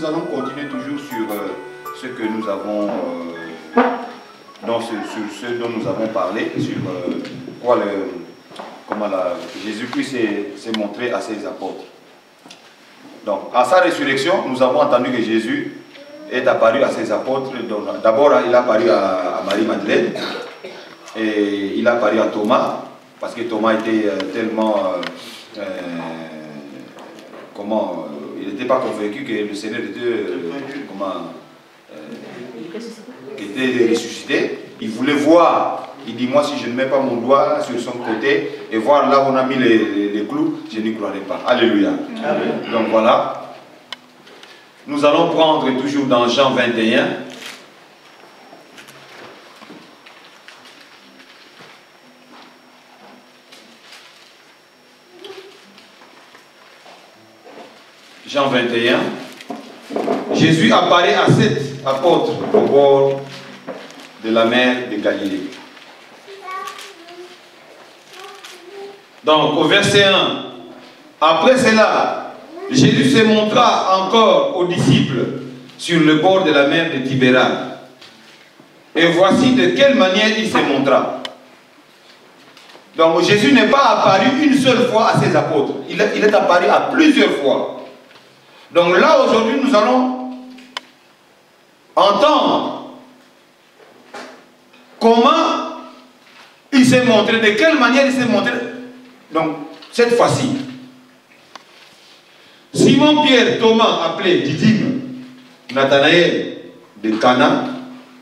nous allons continuer toujours sur ce que nous avons, sur ce dont nous avons parlé, sur comment Jésus-Christ s'est montré à ses apôtres. Donc, à sa résurrection, nous avons entendu que Jésus est apparu à ses apôtres. D'abord, il a apparu à Marie-Madeleine et il a apparu à Thomas, parce que Thomas était tellement... il n'était pas convaincu que le Seigneur était ressuscité. Il voulait voir. Il dit, moi, si je ne mets pas mon doigt sur son côté et voir là où on a mis les clous, je n'y croirai pas. Alléluia. Amen. Donc voilà. Nous allons prendre toujours dans Jean 21. Jean 21. Jésus apparaît à 7 apôtres au bord de la mer de Galilée. Donc, au verset 1, après cela, Jésus se montra encore aux disciples sur le bord de la mer de Tibérade. Et voici de quelle manière il se montra. Donc, Jésus n'est pas apparu une seule fois à ses apôtres. Il est apparu à plusieurs fois. Donc là, aujourd'hui, nous allons entendre comment il s'est montré, de quelle manière il s'est montré. Donc, cette fois-ci, Simon-Pierre, Thomas, appelé Didyme, Nathanaël de Cana,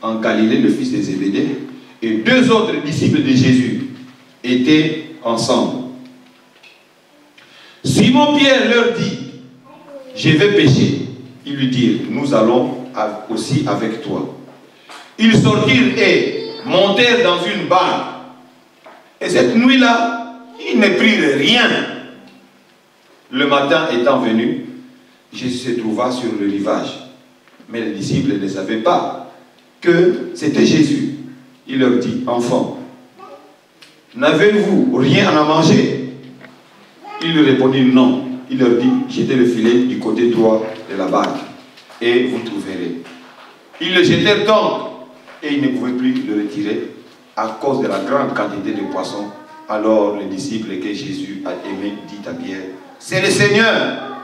en Galilée, le fils de Zébédée, et 2 autres disciples de Jésus étaient ensemble. Simon-Pierre leur dit, je vais pêcher. Ils lui dirent, nous allons aussi avec toi. Ils sortirent et montèrent dans une barque. Et cette nuit-là, ils ne prirent rien. Le matin étant venu, Jésus se trouva sur le rivage. Mais les disciples ne savaient pas que c'était Jésus. Il leur dit, enfants, n'avez-vous rien à manger? Ils lui répondirent non. Il leur dit, jetez le filet du côté droit de la barque et vous trouverez. Ils le jetèrent donc et ils ne pouvaient plus le retirer à cause de la grande quantité de poissons. Alors le disciple que Jésus a aimé dit à Pierre, c'est le Seigneur.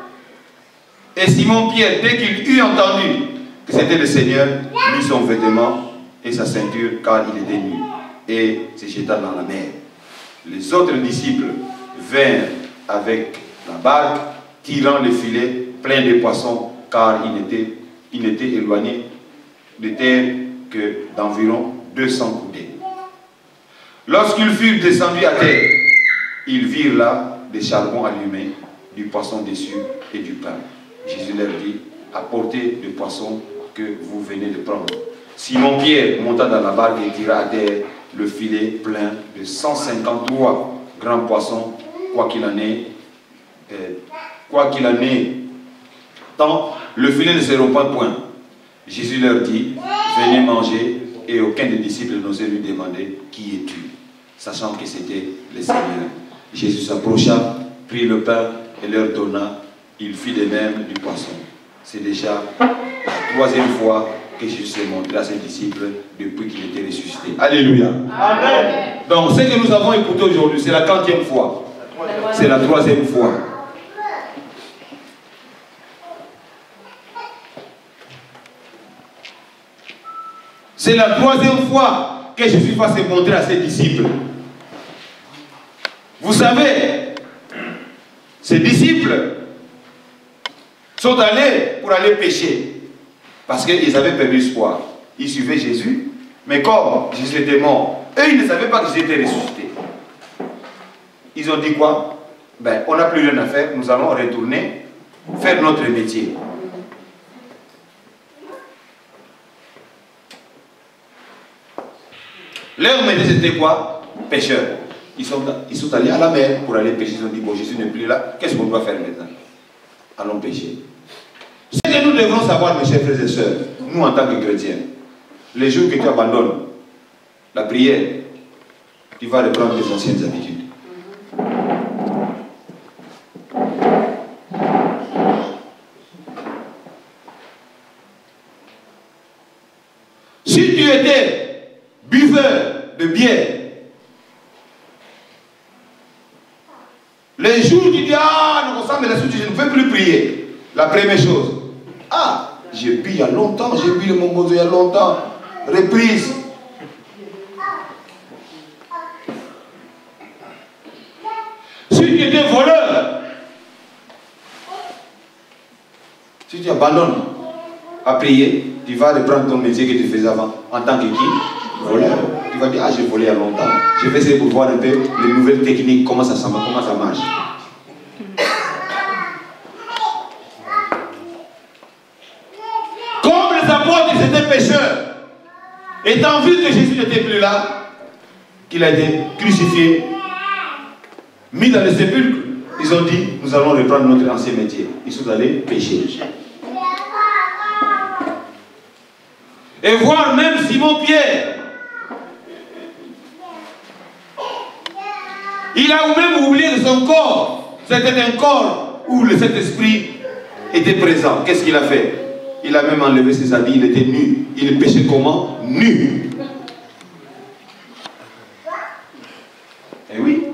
Et Simon-Pierre, dès qu'il eut entendu que c'était le Seigneur, mit son vêtement et sa ceinture car il était nu et se jeta dans la mer. Les autres disciples vinrent avec la barque, tirant le filet plein de poissons, car il n'était éloigné de terre que d'environ 200 coudées. Lorsqu'ils furent descendus à terre, ils virent là des charbons allumés, du poisson dessus et du pain. Jésus leur dit, apportez le poisson que vous venez de prendre. Simon-Pierre monta dans la barque et tira à terre le filet plein de 153 grands poissons, quoi qu'il en ait, tant le filet ne se rompt point. Jésus leur dit, venez manger, et aucun des disciples n'osait lui demander, qui es-tu? Sachant que c'était le Seigneur. Jésus s'approcha, prit le pain et leur donna, il fit de même du poisson. C'est déjà la 3e fois que Jésus s'est montré à ses disciples depuis qu'il était ressuscité. Alléluia. Amen. Donc ce que nous avons écouté aujourd'hui, c'est la 40e fois. C'est la 3e fois. C'est la 3e fois que Jésus va se montrer à ses disciples. Vous savez, ces disciples sont allés pour aller pêcher. Parce qu'ils avaient perdu espoir. Ils suivaient Jésus. Mais comme Jésus était mort, eux, ils ne savaient pas que Jésus était ressuscité. Ils ont dit quoi? Ben, on n'a plus rien à faire. Nous allons retourner faire notre métier. Leur métier, c'était quoi? Pêcheurs. Ils sont allés à la mer pour aller pêcher. Ils ont dit, bon, Jésus n'est plus là. Qu'est-ce qu'on doit faire maintenant? Allons pêcher. Ce que nous devons savoir, mes chers frères et sœurs, nous en tant que chrétiens, les jours que tu abandonnes la prière, tu vas reprendre tes anciennes habitudes. buveurs de bière. Les jours où tu dis, ah, nous ressemble à la suite, je ne peux plus prier. La première chose, ah, j'ai bu il y a longtemps, j'ai bu le Mongozo il y a longtemps. Reprise. Si tu étais voleur, si tu abandonnes à prier, tu vas reprendre ton métier que tu faisais avant en tant que qui? Voleur. Tu vas dire, ah, j'ai volé il y a longtemps. Je vais essayer pour voir un peu les nouvelles techniques, comment ça marche. Comme les apôtres, ils étaient pécheurs. Étant vu que Jésus n'était plus là, qu'il a été crucifié, mis dans le sépulcre, ils ont dit, nous allons reprendre notre ancien métier. Ils sont allés pécher. Et voir même Simon-Pierre, il a même oublié de son corps. C'était un corps où le Saint-Esprit était présent. Qu'est-ce qu'il a fait? Il a même enlevé ses habits, il était nu. Il péchait comment? Nu. Eh oui.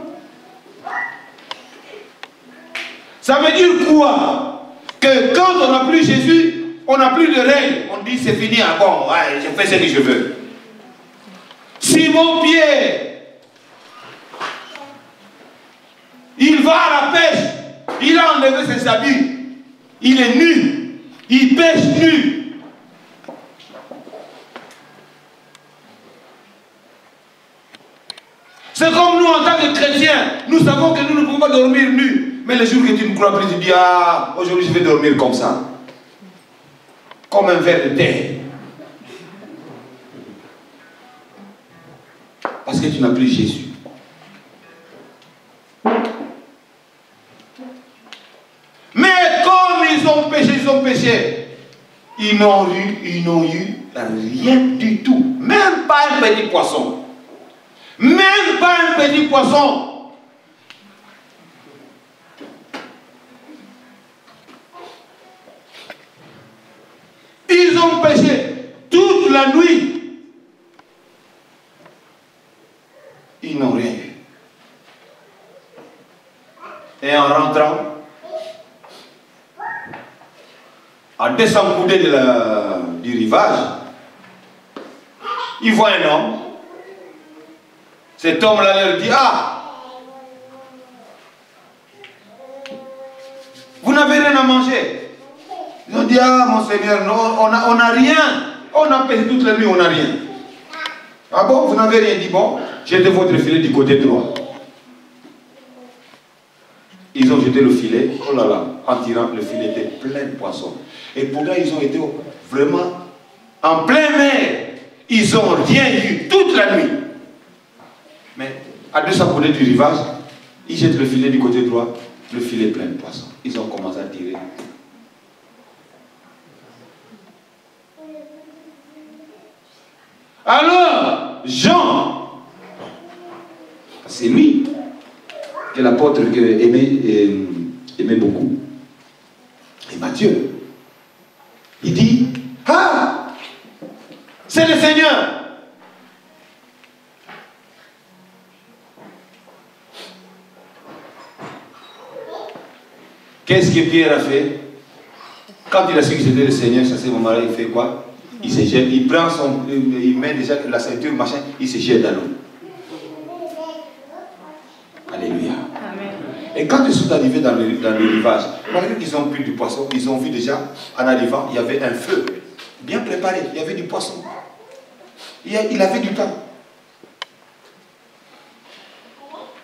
Ça veut dire quoi? Que quand on n'a plus Jésus, on n'a plus de règles. On dit c'est fini, ah bon, ouais, je fais ce que je veux. Simon-Pierre, il va à la pêche, il a enlevé ses habits, il est nu, il pêche nu. C'est comme nous en tant que chrétiens, nous savons que nous ne pouvons pas dormir nus. Mais le jour que tu ne crois plus, tu dis, ah, aujourd'hui je vais dormir comme ça. Comme un ver de terre. Parce que tu n'as plus Jésus. Mais comme ils ont péché, ils n'ont eu rien du tout. Même pas un petit poisson. Même pas un petit poisson. Ils ont péché toute la nuit. Ils n'ont rien eu. Et en rentrant, à 200 coudées du rivage, ils voient un homme. Cet homme-là leur dit, ah, vous n'avez rien à manger. Ils ont dit, ah, mon Seigneur, non, on n'a rien. On a péché toute la nuit, on n'a rien. Ah bon, vous n'avez rien dit, bon, jetez votre filet du côté droit. Ils ont jeté le filet, oh là là, en tirant, le filet était plein de poissons. Et pourtant, ils ont été vraiment en plein mer. Ils n'ont rien eu toute la nuit. Mais à 200 coudées du rivage, ils jettent le filet du côté droit, le filet plein de poissons. Ils ont commencé à tirer. Alors, Jean, c'est lui que l'apôtre aimait beaucoup. Et Matthieu, il dit, ah, c'est le Seigneur. Qu'est-ce que Pierre a fait? Quand il a su que c'était le Seigneur, à ce moment-là, il fait quoi? Il se jette, il prend il met déjà la ceinture, machin, il se jette dans l'eau. Alléluia. Amen. Et quand ils sont arrivés dans le rivage, malgré qu'ils ont pris du poisson, ils ont vu déjà, en arrivant, il y avait un feu bien préparé, il y avait du poisson. Il avait du pain.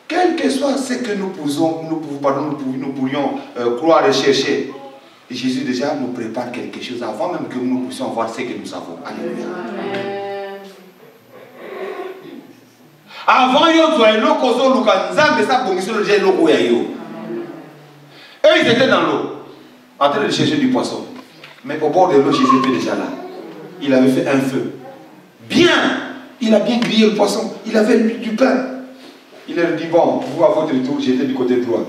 Quel que soit ce que nous pourrions croire et chercher, Jésus déjà nous prépare quelque chose avant même que nous puissions voir ce que nous avons. Alléluia. Avant, eux, ils étaient dans l'eau, en train de chercher du poisson. Mais au bord de l'eau, Jésus était déjà là. Il avait fait un feu. Bien, il a bien grillé le poisson. Il avait du pain. Il leur dit, bon, vous à votre tour, j'étais du côté droit.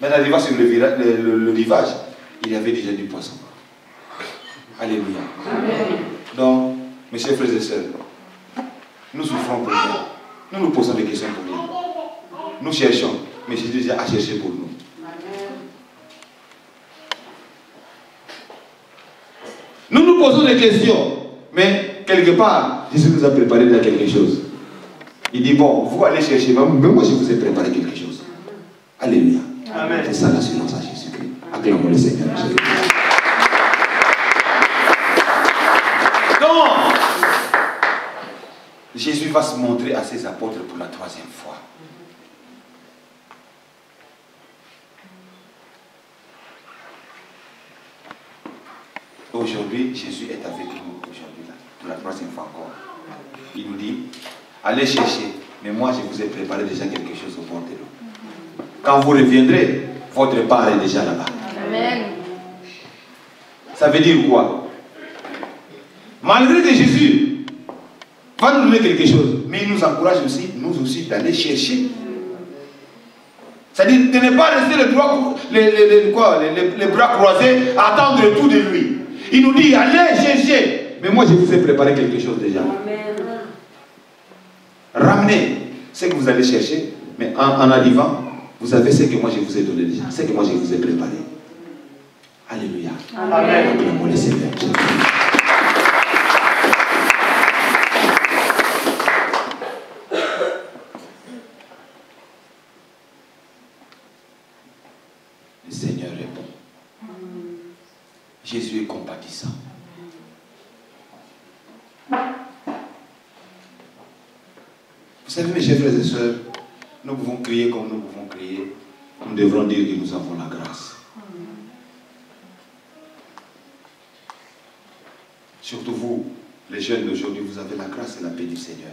Mais en arrivant sur le rivage, il y avait déjà du poisson. Alléluia. Amen. Donc, mes chers frères et sœurs, Nous souffrons pour rien. Nous nous posons des questions pour rien. Nous cherchons, mais Jésus déjà a cherché pour nous. Nous nous posons des questions, mais quelque part, Jésus nous a préparé de quelque chose. Il dit, bon, vous allez chercher, mais moi je vous ai préparé quelque chose. Alléluia. C'est ça l'assurance à Jésus-Christ. Acclamons le Seigneur. Donc, Jésus va se montrer à ses apôtres pour la 3e fois. Aujourd'hui, Jésus est avec nous aujourd'hui, pour la 3e fois encore. Il nous dit, allez chercher, mais moi je vous ai préparé déjà quelque chose au bord de l'eau. Quand vous reviendrez, votre part est déjà là-bas. Amen. Ça veut dire quoi? Malgré que Jésus va nous donner quelque chose, mais il nous encourage aussi, nous aussi, d'aller chercher. C'est-à-dire de ne pas rester les bras croisés à attendre le tout de lui. Il nous dit, allez chercher. Mais moi, je vous ai préparé quelque chose déjà. Amen. Ramenez ce que vous allez chercher, mais en arrivant, vous avez ce que moi je vous ai donné déjà, ce que moi je vous ai préparé. Alléluia. Amen. Acclamons le Seigneur. Le Seigneur est bon. Jésus est compatissant. Vous savez, mes chers frères et sœurs, nous pouvons crier comme nous pouvons crier. Nous devrons dire que nous avons la grâce. Surtout vous, les jeunes d'aujourd'hui, vous avez la grâce et la paix du Seigneur.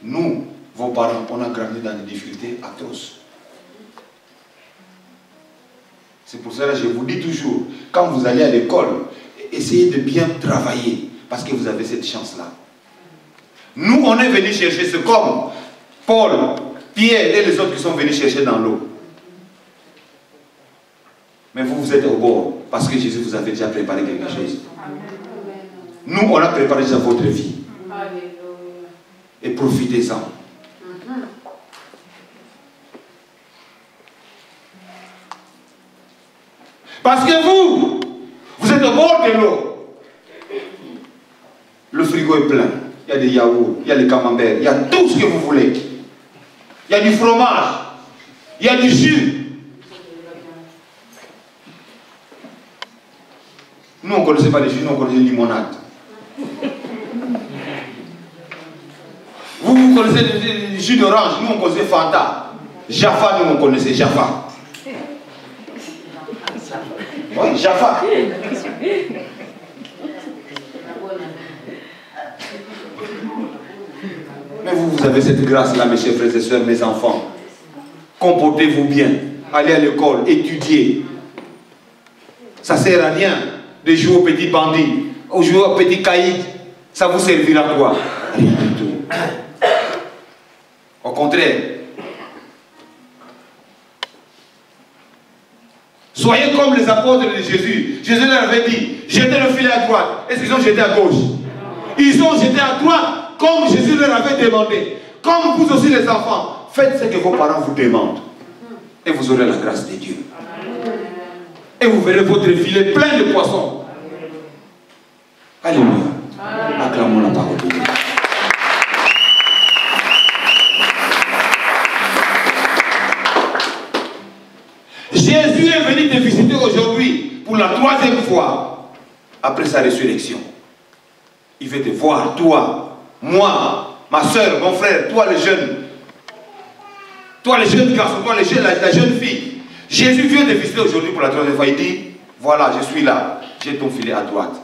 Nous, vos parents, on a grandi dans des difficultés atroces. C'est pour cela que je vous dis toujours, quand vous allez à l'école, essayez de bien travailler, parce que vous avez cette chance-là. Nous, on est venus chercher ce comme Paul, Pierre et les autres qui sont venus chercher dans l'eau. Mais vous, vous êtes au bord, parce que Jésus vous avait déjà préparé quelque chose. Nous, on a préparé déjà votre vie. Et profitez-en. Parce que vous êtes au bord de l'eau. Le frigo est plein. Il y a des yaourts, il y a des camemberts, il y a tout ce que vous voulez. Il y a du fromage, il y a du jus. Nous, on ne connaissait pas les jus, nous, on connaissait les limonades. Vous connaissez le jus d'orange, nous, on connaissait Fanta. Jaffa, nous, on connaissait Jaffa. Oui, Jaffa. Mais vous avez cette grâce-là, mes chers frères et sœurs, mes enfants. Comportez-vous bien. Allez à l'école, étudiez. Ça ne sert à rien de jouer aux petits bandits, ou jouer aux petits caïds. Ça vous servira à quoi? Rien du tout. Au contraire. Soyez comme les apôtres de Jésus. Jésus leur avait dit, jetez le filet à droite. Est-ce qu'ils ont jeté à gauche? Ils ont jeté à droite, comme Jésus leur avait demandé. Comme vous aussi les enfants, faites ce que vos parents vous demandent. Et vous aurez la grâce de Dieu. Et vous verrez votre filet plein de poissons. Alléluia. Acclamons la parole de Dieu. Jésus est venu te visiter aujourd'hui pour la 3e fois après sa résurrection. Il veut te voir, toi, moi, ma soeur, mon frère, toi les jeunes. Toi les jeunes garçons, toi la jeune fille. Jésus vient te visiter aujourd'hui pour la 3e fois. Il dit, voilà, je suis là. J'ai ton filet à droite.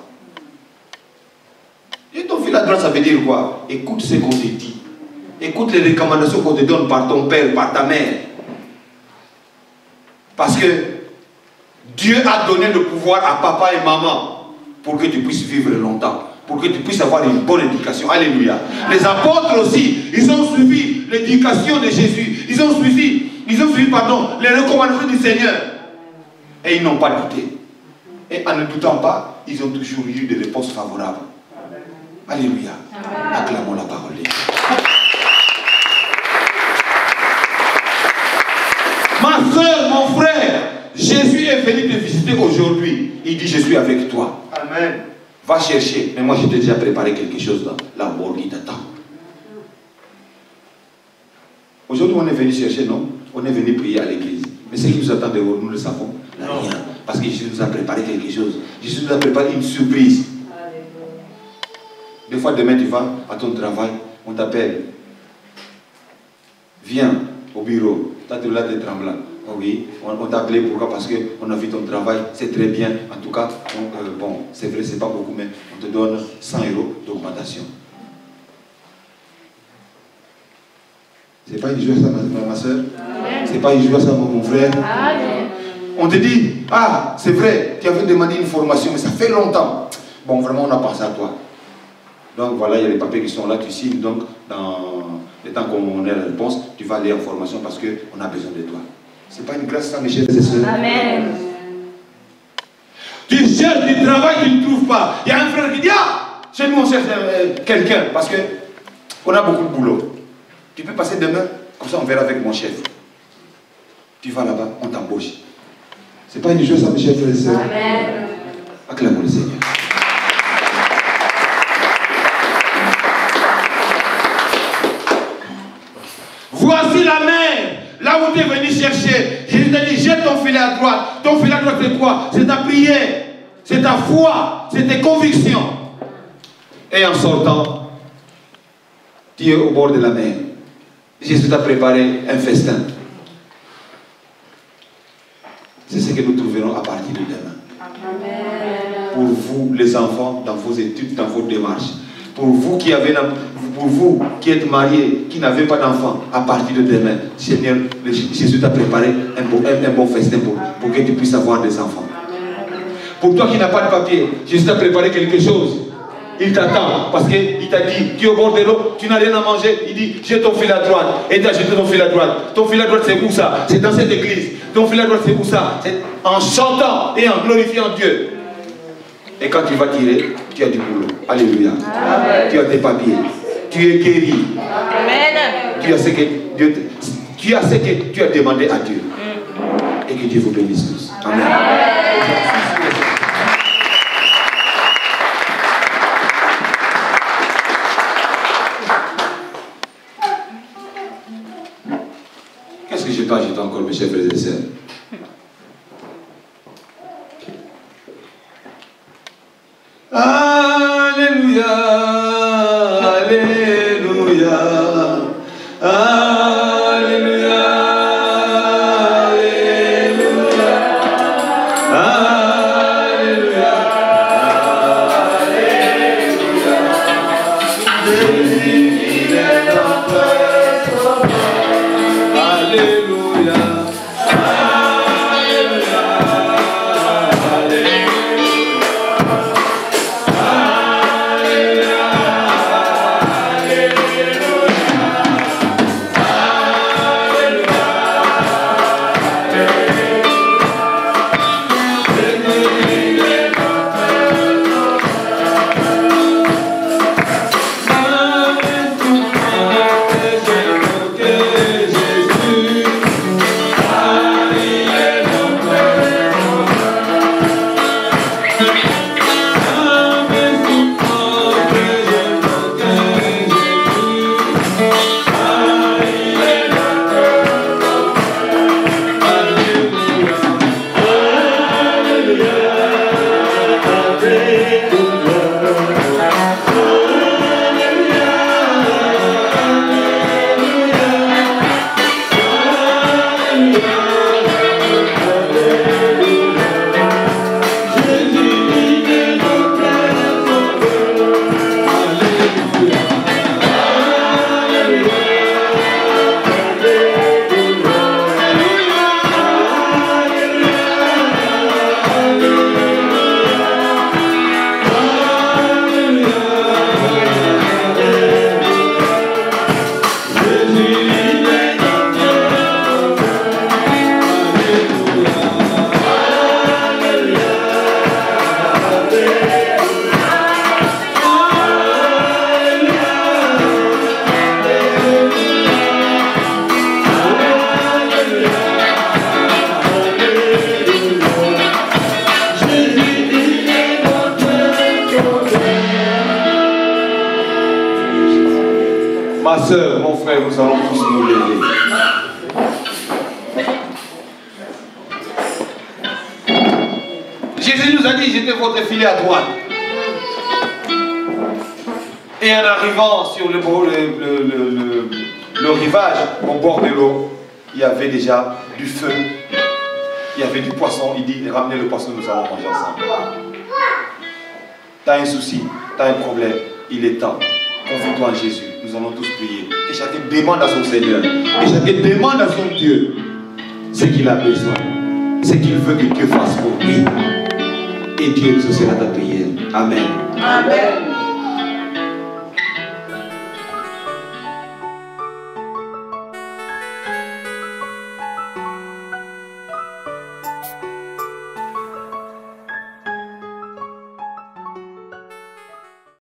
Et ton filet à droite, ça veut dire quoi? Écoute ce qu'on te dit. Écoute les recommandations qu'on te donne par ton père, par ta mère. Parce que Dieu a donné le pouvoir à papa et maman pour que tu puisses vivre longtemps, pour que tu puisses avoir une bonne éducation. Alléluia. Les apôtres aussi, ils ont suivi l'éducation de Jésus. Ils ont suivi, les recommandations du Seigneur. Et ils n'ont pas douté. Et en ne doutant pas, ils ont toujours eu des réponses favorables. Alléluia. Acclamons la parole de Dieu. Ma soeur, mon frère, Jésus est venu te visiter aujourd'hui. Il dit, je suis avec toi. Amen. Va chercher. Mais moi, je t'ai déjà préparé quelque chose dans la mort qui t'attend. Aujourd'hui, on est venu chercher, non? On est venu prier à l'église. Mais ce qui nous attend de vous, nous le savons. Rien. Parce que Jésus nous a préparé quelque chose. Jésus nous a préparé une surprise. Des fois, demain, tu vas à ton travail, on t'appelle. Viens au bureau. Toi, tu es là, tu es tremblant. Oh oui, on t'a appelé, pourquoi? Parce qu'on a vu ton travail, c'est très bien. En tout cas, bon, c'est vrai, c'est pas beaucoup, mais on te donne 100 € d'augmentation. C'est pas une joie ça, ma soeur? C'est pas une joie ça, mon frère? Amen. On te dit, ah, c'est vrai, tu avais demandé une formation, mais ça fait longtemps. Bon, vraiment, on a pensé à toi. Donc voilà, il y a les papiers qui sont là, tu signes. Donc, dans le temps qu'on ait la réponse, tu vas aller en formation parce qu'on a besoin de toi. C'est pas une grâce ça, mes chers et sœurs? Amen. Tu cherches du travail, tu ne trouves pas. Il y a un frère qui dit, ah, chez nous on cherche quelqu'un parce qu'on a beaucoup de boulot. Tu peux passer demain, comme ça on verra avec mon chef. Tu vas là-bas, on t'embauche. C'est pas une chose ça, mes chers frères et sœurs? Amen. Acclamons le Seigneur. Voici la mer, là où tu es venu chercher. Jésus t'a dit, jette ton filet à droite. Ton filet à droite, c'est quoi? C'est ta prière, c'est ta foi, c'est tes convictions. Et en sortant, tu es au bord de la mer. Jésus t'a préparé un festin. C'est ce que nous trouverons à partir de demain. Amen. Pour vous, les enfants, dans vos études, dans vos démarches. Pour vous qui êtes mariés, qui n'avez pas d'enfants, à partir de demain, Seigneur, Jésus t'a préparé un bon festin pour que tu puisses avoir des enfants. Pour toi qui n'as pas de papier, Jésus t'a préparé quelque chose. Il t'attend parce qu'il t'a dit, tu es au bord de l'eau, tu n'as rien à manger. Il dit, j'ai ton fil à droite. Et tu as jeté ton fil à droite. Ton fil à droite, c'est où ça? C'est dans cette église. Ton fil à droite, c'est où ça? C'est en chantant et en glorifiant Dieu. Et quand tu vas tirer, tu as du boulot. Alléluia. Amen. Tu as tes papiers. Tu es guéri. Amen. Tu as ce que tu as demandé à Dieu. Et que Dieu vous bénisse tous. Amen. Qu'est-ce que je peux ajouter encore, mes chers frères et sœurs? Alléluia, Alléluia, Alléluia, Alléluia, Alléluia, Alléluia. Jésus, il est notre Sauveur. Alléluia. Ma soeur, mon frère, nous allons tous nous lever. Jésus nous a dit, jetez votre filet à droite. Et en arrivant sur le rivage, au bord de l'eau, il y avait déjà du feu. Il y avait du poisson. Il dit, ramenez le poisson, nous allons manger ensemble. Tu as un souci, tu as un problème, il est temps. Confie-toi en Jésus. Nous allons tous prier. Et chacun demande à son Seigneur. Et chacun demande à son Dieu ce qu'il a besoin. Ce qu'il veut que Dieu fasse pour lui. Et Dieu exaucera ta prière. Amen. Amen.